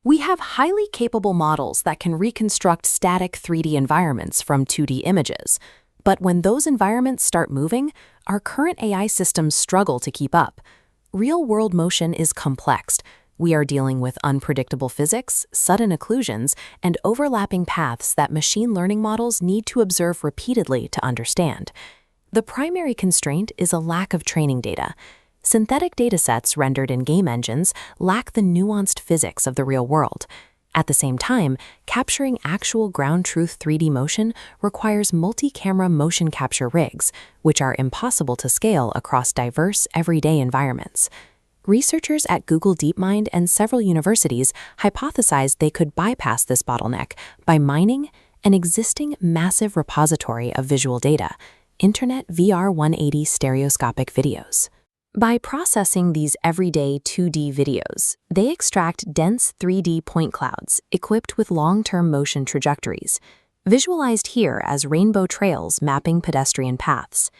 We have highly capable models that can reconstruct static 3D environments from 2D images. But when those environments start moving, our current AI systems struggle to keep up. Real-world motion is complex. We are dealing with unpredictable physics, sudden occlusions, and overlapping paths that machine learning models need to observe repeatedly to understand. The primary constraint is a lack of training data. Synthetic datasets rendered in game engines lack the nuanced physics of the real world. At the same time, capturing actual ground truth 3D motion requires multi-camera motion capture rigs, which are impossible to scale across diverse, everyday environments. Researchers at Google DeepMind and several universities hypothesized they could bypass this bottleneck by mining an existing massive repository of visual data, Internet VR 180 stereoscopic videos. By processing these everyday 2D videos, they extract dense 3D point clouds equipped with long-term motion trajectories, visualized here as rainbow trails mapping pedestrian paths.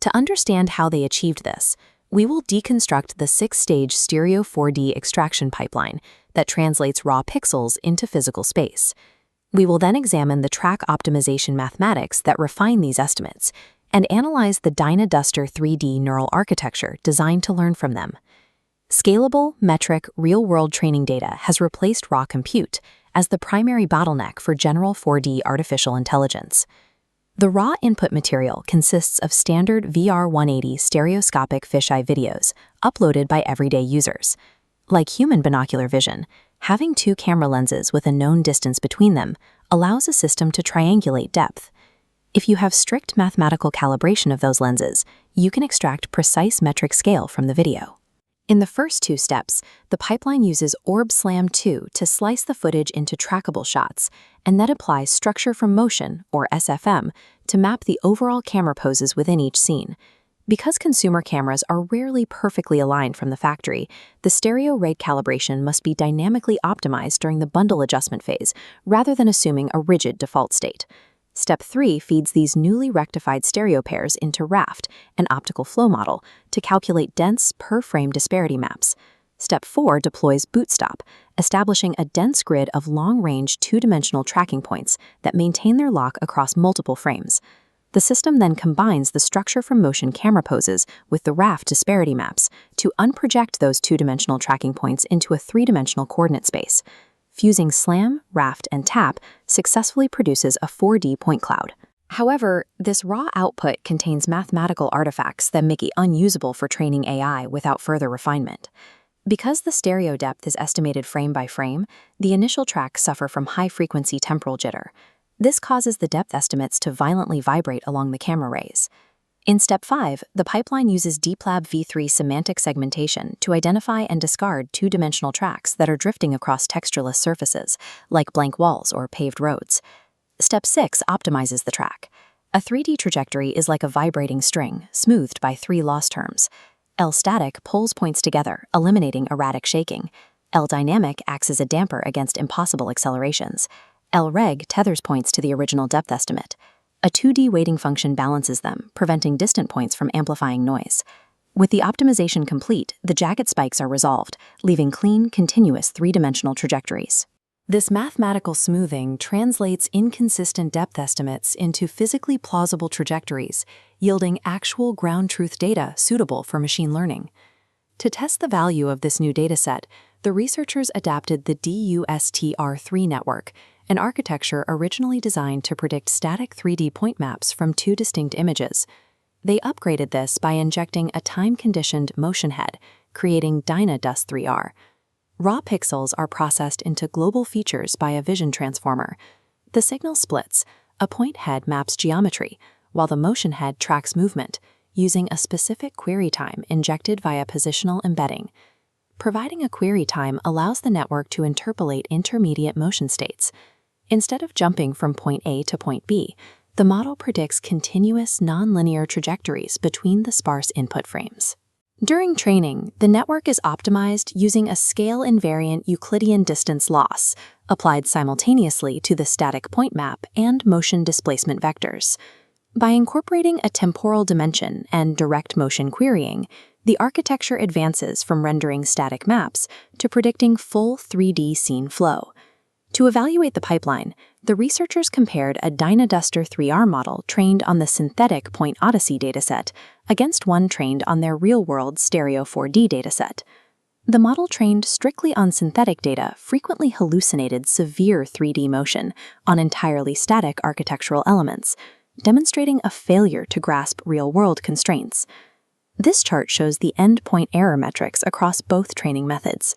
To understand how they achieved this, we will deconstruct the 6-stage Stereo4D extraction pipeline that translates raw pixels into physical space. We will then examine the track optimization mathematics that refine these estimates, and analyze the Dynaduster 3D neural architecture designed to learn from them. Scalable, metric, real-world training data has replaced raw compute as the primary bottleneck for general 4D artificial intelligence. The raw input material consists of standard VR 180 stereoscopic fisheye videos uploaded by everyday users. Like human binocular vision, having two camera lenses with a known distance between them allows a system to triangulate depth. If you have strict mathematical calibration of those lenses, you can extract precise metric scale from the video. In the first two steps, the pipeline uses OrbSlam2 to slice the footage into trackable shots, and then applies structure from motion, or SFM, to map the overall camera poses within each scene. Because consumer cameras are rarely perfectly aligned from the factory, the stereo rate calibration must be dynamically optimized during the bundle adjustment phase, rather than assuming a rigid default state. Step 3 feeds these newly rectified stereo pairs into RAFT, an optical flow model, to calculate dense per-frame disparity maps. Step 4 deploys Bootstop, establishing a dense grid of long-range two-dimensional tracking points that maintain their lock across multiple frames. The system then combines the structure from motion camera poses with the RAFT disparity maps to unproject those two-dimensional tracking points into a three-dimensional coordinate space. Fusing SLAM, RAFT, and TAP successfully produces a 4D point cloud. However, this raw output contains mathematical artifacts that make it unusable for training AI without further refinement. Because the stereo depth is estimated frame by frame, the initial tracks suffer from high-frequency temporal jitter. This causes the depth estimates to violently vibrate along the camera rays. In Step 5, the pipeline uses DeepLab v3 semantic segmentation to identify and discard two-dimensional tracks that are drifting across textureless surfaces, like blank walls or paved roads. Step 6 optimizes the track. A 3D trajectory is like a vibrating string, smoothed by three loss terms. L-static pulls points together, eliminating erratic shaking. L-dynamic acts as a damper against impossible accelerations. L-reg tethers points to the original depth estimate. A 2D weighting function balances them, preventing distant points from amplifying noise. With the optimization complete, the jagged spikes are resolved, leaving clean, continuous three-dimensional trajectories. This mathematical smoothing translates inconsistent depth estimates into physically plausible trajectories, yielding actual ground truth data suitable for machine learning. To test the value of this new dataset, the researchers adapted the DUSTR3 network, an architecture originally designed to predict static 3D point maps from two distinct images. They upgraded this by injecting a time-conditioned motion head, creating Dynadust3R. Raw pixels are processed into global features by a vision transformer. The signal splits. A point head maps geometry, while the motion head tracks movement, using a specific query time injected via positional embedding. Providing a query time allows the network to interpolate intermediate motion states. Instead of jumping from point A to point B, the model predicts continuous nonlinear trajectories between the sparse input frames. During training, the network is optimized using a scale-invariant Euclidean distance loss, applied simultaneously to the static point map and motion displacement vectors. By incorporating a temporal dimension and direct motion querying, The architecture advances from rendering static maps to predicting full 3D scene flow. To evaluate the pipeline, the researchers compared a Dynaduster 3R model trained on the synthetic Point Odyssey dataset against one trained on their real-world Stereo4D dataset. The model trained strictly on synthetic data frequently hallucinated severe 3D motion on entirely static architectural elements, demonstrating a failure to grasp real-world constraints. This chart shows the endpoint error metrics across both training methods.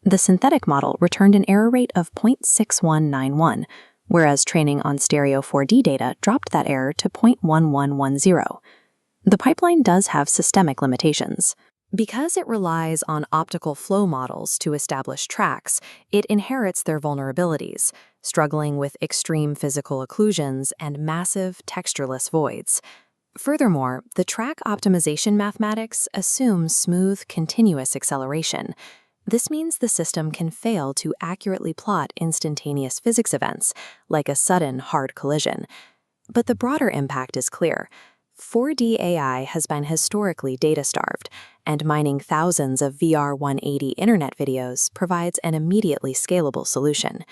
The synthetic model returned an error rate of 0.6191, whereas training on Stereo4D data dropped that error to 0.1110. The pipeline does have systemic limitations. Because it relies on optical flow models to establish tracks, it inherits their vulnerabilities, struggling with extreme physical occlusions and massive textureless voids. Furthermore, the track optimization mathematics assumes smooth, continuous acceleration. This means the system can fail to accurately plot instantaneous physics events, like a sudden hard collision. But the broader impact is clear. 4D AI has been historically data-starved, and mining thousands of VR 180 internet videos provides an immediately scalable solution.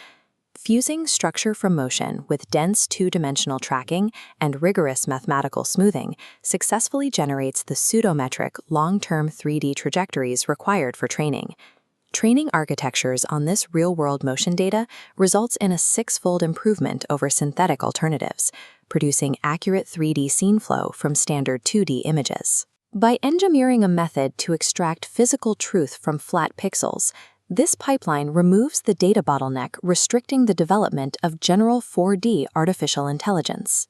Fusing structure from motion with dense two-dimensional tracking and rigorous mathematical smoothing successfully generates the pseudometric long-term 3D trajectories required for training. Training architectures on this real-world motion data results in a six-fold improvement over synthetic alternatives, producing accurate 3D scene flow from standard 2D images. By engineering a method to extract physical truth from flat pixels, this pipeline removes the data bottleneck restricting the development of general 4D artificial intelligence.